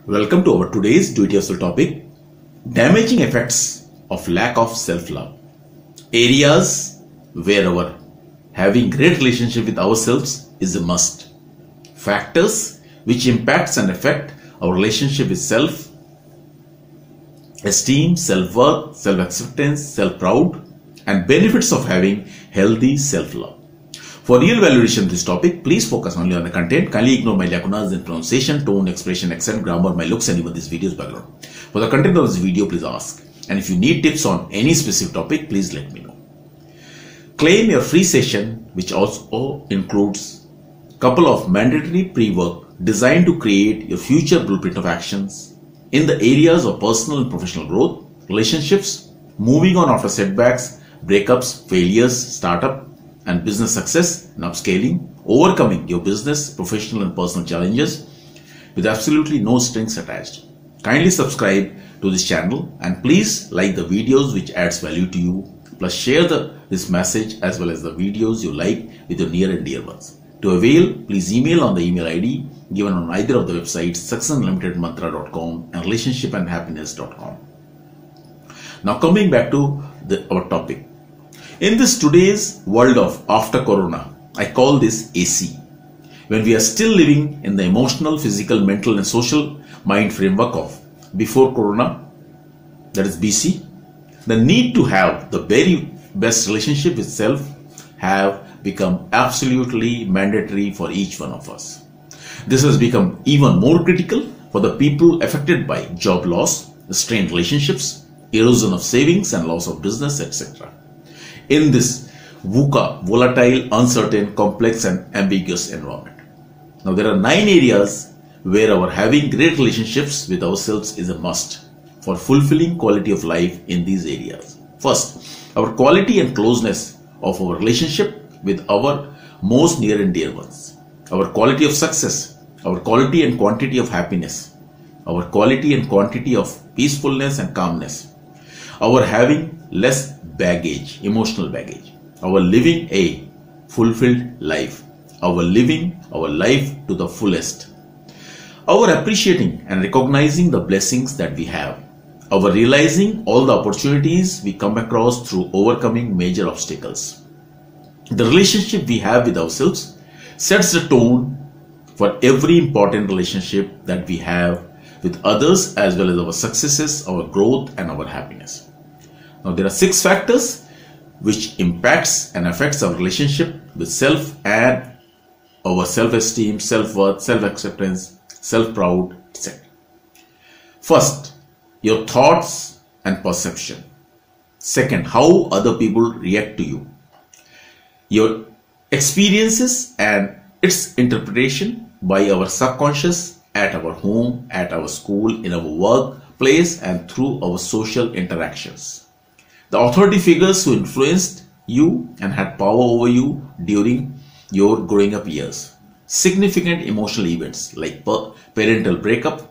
Welcome to our today's do-it-yourself topic, damaging effects of lack of self-love. Areas where our having great relationship with ourselves is a must. Factors which impacts and affect our relationship with self-esteem, self-worth, self-acceptance, self-proud, and benefits of having healthy self-love. For real valuation of this topic, please focus only on the content. Kindly ignore my lacunas in pronunciation, tone, expression, accent, grammar, my looks, and even this video's background. For the content of this video, please ask. And if you need tips on any specific topic, please let me know. Claim your free session, which also includes a couple of mandatory pre-work designed to create your future blueprint of actions in the areas of personal and professional growth, relationships, moving on after setbacks, breakups, failures, startup, and business success and upscaling, overcoming your business, professional and personal challenges with absolutely no strings attached. Kindly subscribe to this channel and please like the videos which adds value to you. Plus share this message as well as the videos you like with your near and dear ones. To avail, please email on the email ID given on either of the websites successunlimitedmantra.com and relationshipandhappiness.com. Now coming back to our topic. In this today's world of after Corona, I call this AC. When we are still living in the emotional, physical, mental and social mind framework of before Corona, that is BC, the need to have the very best relationship with self have become absolutely mandatory for each one of us. This has become even more critical for the people affected by job loss, strained relationships, erosion of savings and loss of business, etc. In this VUCA, volatile, uncertain, complex and ambiguous environment. Now there are 9 areas where our having great relationships with ourselves is a must for fulfilling quality of life in these areas. First, our quality and closeness of our relationship with our most near and dear ones. Our quality of success, our quality and quantity of happiness, our quality and quantity of peacefulness and calmness, our having less baggage, emotional baggage, our living a fulfilled life, our living our life to the fullest, our appreciating and recognizing the blessings that we have, our realizing all the opportunities we come across through overcoming major obstacles. The relationship we have with ourselves sets the tone for every important relationship that we have with others as well as our successes, our growth and our happiness. Now there are 6 factors which impacts and affects our relationship with self and our self-esteem, self-worth, self-acceptance, self-proud, etc. First, your thoughts and perception. Second, how other people react to you. Your experiences and its interpretation by our subconscious at our home, at our school, in our workplace and through our social interactions. The authority figures who influenced you and had power over you during your growing up years. Significant emotional events like parental breakup,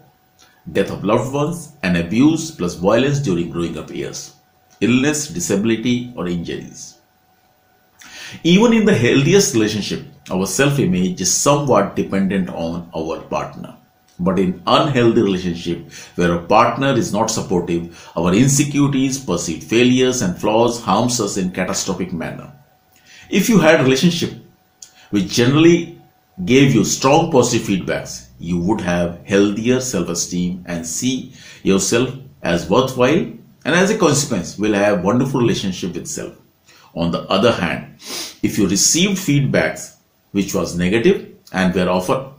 death of loved ones, and abuse plus violence during growing up years. Illness, disability, or injuries. Even in the healthiest relationship, our self-image is somewhat dependent on our partner. But in unhealthy relationship where a partner is not supportive, our insecurities, perceived failures and flaws harms us in catastrophic manner. If you had a relationship which generally gave you strong positive feedbacks, you would have healthier self-esteem and see yourself as worthwhile and as a consequence will have wonderful relationship with self. On the other hand, if you received feedbacks which was negative and were often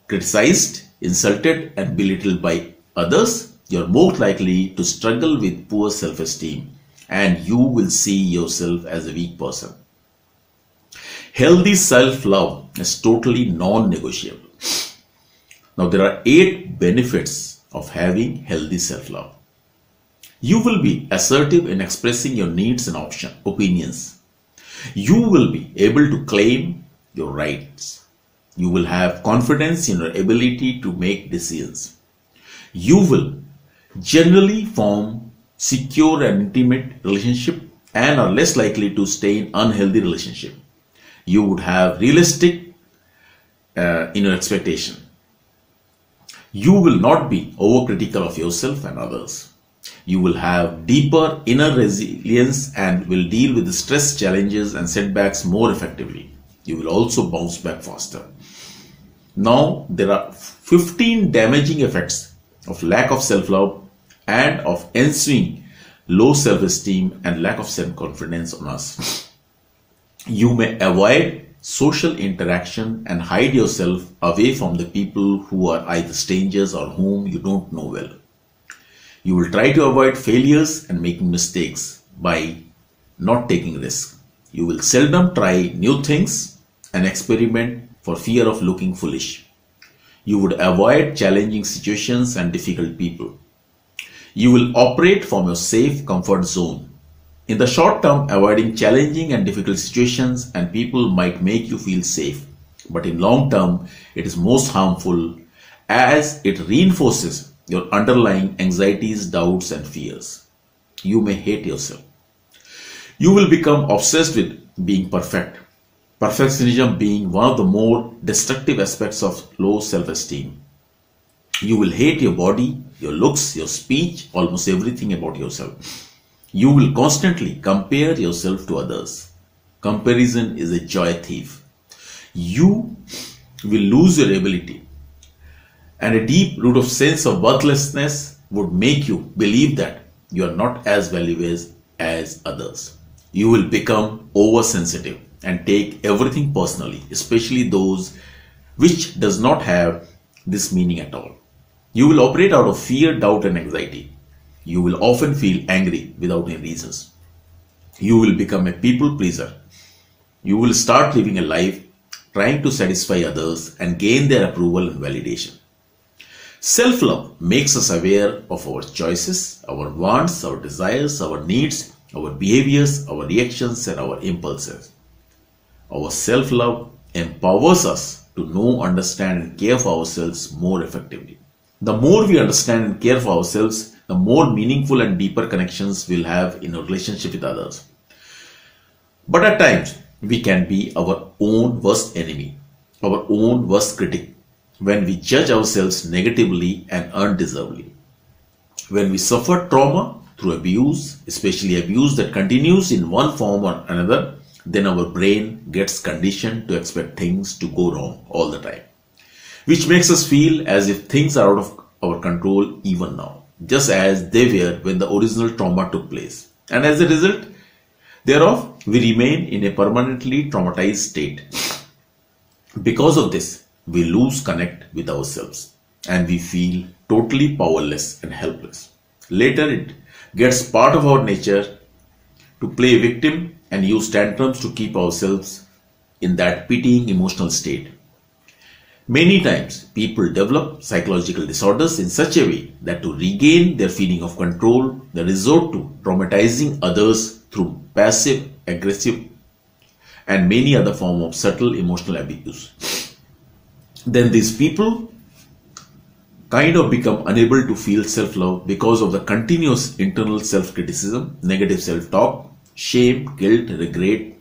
criticized, insulted and belittled by others, you are more likely to struggle with poor self-esteem and you will see yourself as a weak person. Healthy self-love is totally non-negotiable. Now there are 8 benefits of having healthy self-love. You will be assertive in expressing your needs and opinions. You will be able to claim your rights. You will have confidence in your ability to make decisions. You will generally form secure and intimate relationship and are less likely to stay in unhealthy relationship. You would have realistic in your expectation. You will not be overcritical of yourself and others. You will have deeper inner resilience and will deal with the stress, challenges and setbacks more effectively. You will also bounce back faster. Now, there are 15 damaging effects of lack of self-love and of ensuing low self-esteem and lack of self-confidence on us. You may avoid social interaction and hide yourself away from the people who are either strangers or whom you don't know well. You will try to avoid failures and making mistakes by not taking risks. You will seldom try new things and experiment for fear of looking foolish. You would avoid challenging situations and difficult people. You will operate from your safe comfort zone. In the short term, avoiding challenging and difficult situations and people might make you feel safe. But in long term, it is most harmful as it reinforces your underlying anxieties, doubts and fears. You may hate yourself. You will become obsessed with being perfect. Perfectionism being one of the more destructive aspects of low self-esteem. You will hate your body, your looks, your speech, almost everything about yourself. You will constantly compare yourself to others. Comparison is a joy thief. You will lose your ability. And a deep root of sense of worthlessness would make you believe that you are not as valuable as others. You will become oversensitive and take everything personally, especially those which does not have this meaning at all. You will operate out of fear, doubt and anxiety. You will often feel angry without any reasons. You will become a people pleaser. You will start living a life trying to satisfy others and gain their approval and validation. Self-love makes us aware of our choices, our wants, our desires, our needs, our behaviors, our reactions and our impulses. Our self-love empowers us to know, understand and care for ourselves more effectively. The more we understand and care for ourselves, the more meaningful and deeper connections we'll have in a relationship with others. But at times, we can be our own worst enemy, our own worst critic, when we judge ourselves negatively and undeservedly. When we suffer trauma through abuse, especially abuse that continues in one form or another, then our brain gets conditioned to expect things to go wrong all the time, which makes us feel as if things are out of our control even now, just as they were when the original trauma took place. And as a result thereof, we remain in a permanently traumatized state. Because of this, we lose connect with ourselves and we feel totally powerless and helpless. Later, it gets part of our nature to play victim and use tantrums to keep ourselves in that pitying emotional state. Many times, people develop psychological disorders in such a way that to regain their feeling of control, they resort to traumatizing others through passive, aggressive, and many other forms of subtle emotional abuse. Then these people kind of become unable to feel self-love because of the continuous internal self-criticism, negative self-talk, shame, guilt, regret,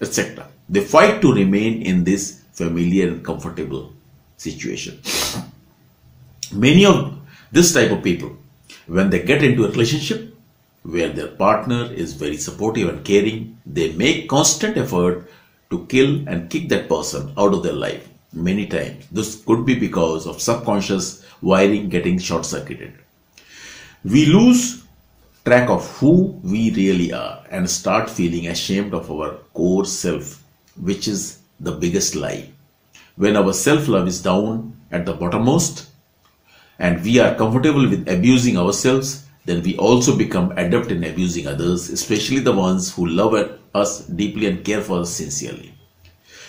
etc. They fight to remain in this familiar and comfortable situation. Many of this type of people, when they get into a relationship where their partner is very supportive and caring, they make constant effort to kill and kick that person out of their life. Many times, this could be because of subconscious wiring getting short-circuited. We lose track of who we really are and start feeling ashamed of our core self, which is the biggest lie. When our self-love is down at the bottommost and we are comfortable with abusing ourselves, then we also become adept in abusing others, especially the ones who love us deeply and care for us sincerely.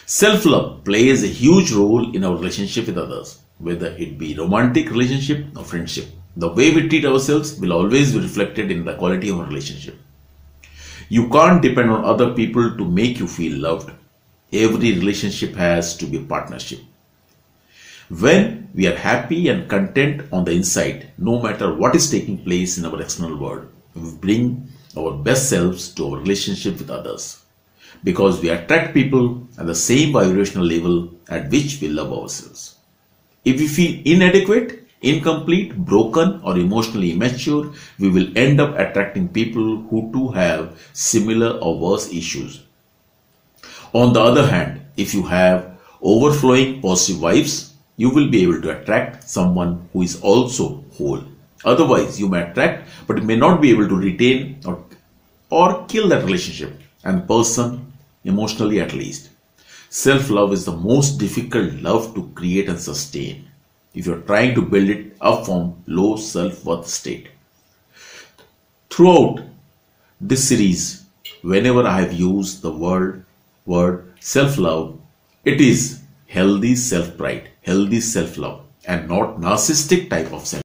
Self-love plays a huge role in our relationship with others, whether it be romantic relationship or friendship. The way we treat ourselves will always be reflected in the quality of our relationship. You can't depend on other people to make you feel loved. Every relationship has to be a partnership. When we are happy and content on the inside, no matter what is taking place in our external world, we bring our best selves to our relationship with others, because we attract people at the same vibrational level at which we love ourselves. If we feel inadequate incomplete, broken, or emotionally immature, we will end up attracting people who too have similar or worse issues. On the other hand, if you have overflowing positive vibes, you will be able to attract someone who is also whole. Otherwise, you may attract but may not be able to retain or kill that relationship and the person emotionally at least. Self-love is the most difficult love to create and sustain if you're trying to build it up from low self-worth state. Throughout this series, whenever I have used the word self-love, it is healthy self-pride, healthy self-love, and not narcissistic type of self.